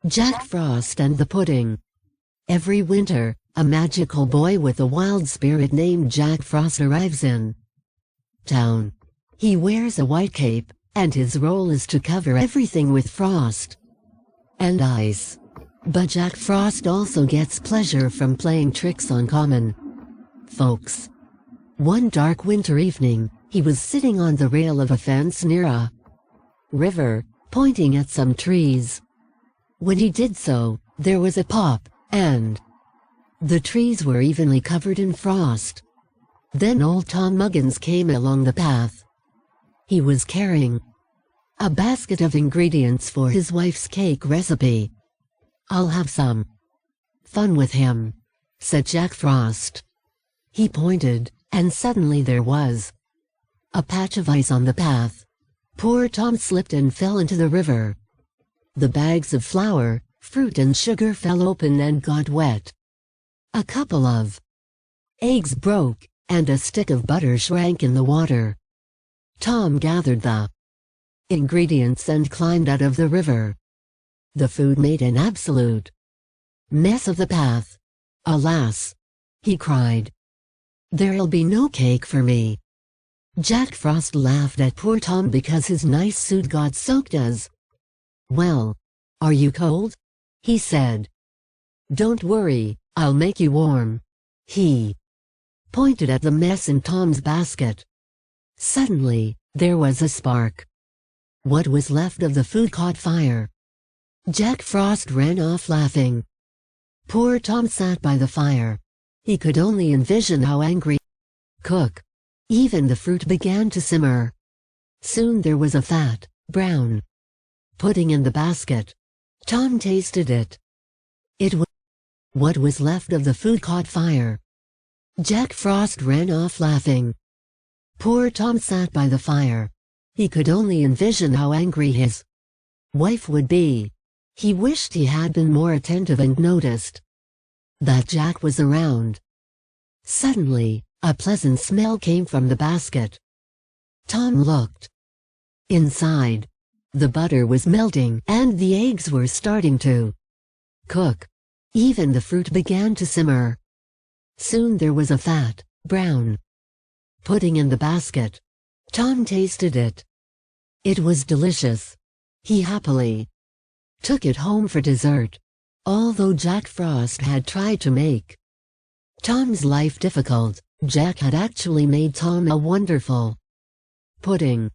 Jack Frost and the Pudding. Every winter, a magical boy with a wild spirit named Jack Frost arrives in town. He wears a white cape, and his role is to cover everything with frost and ice. But Jack Frost also gets pleasure from playing tricks on common folks. One dark winter evening, he was sitting on the rail of a fence near a river, pointing at some trees. When he did so, there was a pop, and the trees were evenly covered in frost. Then old Tom Muggins came along the path. He was carrying a basket of ingredients for his wife's cake recipe. "I'll have some fun with him," said Jack Frost. He pointed, and suddenly there was a patch of ice on the path. Poor Tom slipped and fell into the river. The bags of flour, fruit and sugar fell open and got wet. A couple of eggs broke, and a stick of butter shrank in the water. Tom gathered the ingredients and climbed out of the river. The food made an absolute mess of the path. "Alas!" he cried. "There'll be no cake for me." Jack Frost laughed at poor Tom because his nice suit got soaked as well. "Are you cold?" he said. "Don't worry, I'll make you warm." He pointed at the mess in Tom's basket. Suddenly, there was a spark. What was left of the food caught fire. Jack Frost ran off laughing. Poor Tom sat by the fire. He could only envision how angry cook. Even the fruit began to simmer. Soon there was a fat, brown pudding in the basket. Tom tasted it. It was what was left of the food caught fire. Jack Frost ran off laughing. Poor Tom sat by the fire. He could only envision how angry his wife would be. He wished he had been more attentive and noticed that Jack was around. Suddenly, a pleasant smell came from the basket. Tom looked inside. The butter was melting and the eggs were starting to cook. Even the fruit began to simmer. Soon there was a fat, brown pudding in the basket. Tom tasted it. It was delicious. He happily took it home for dessert. Although Jack Frost had tried to make Tom's life difficult, Jack had actually made Tom a wonderful pudding.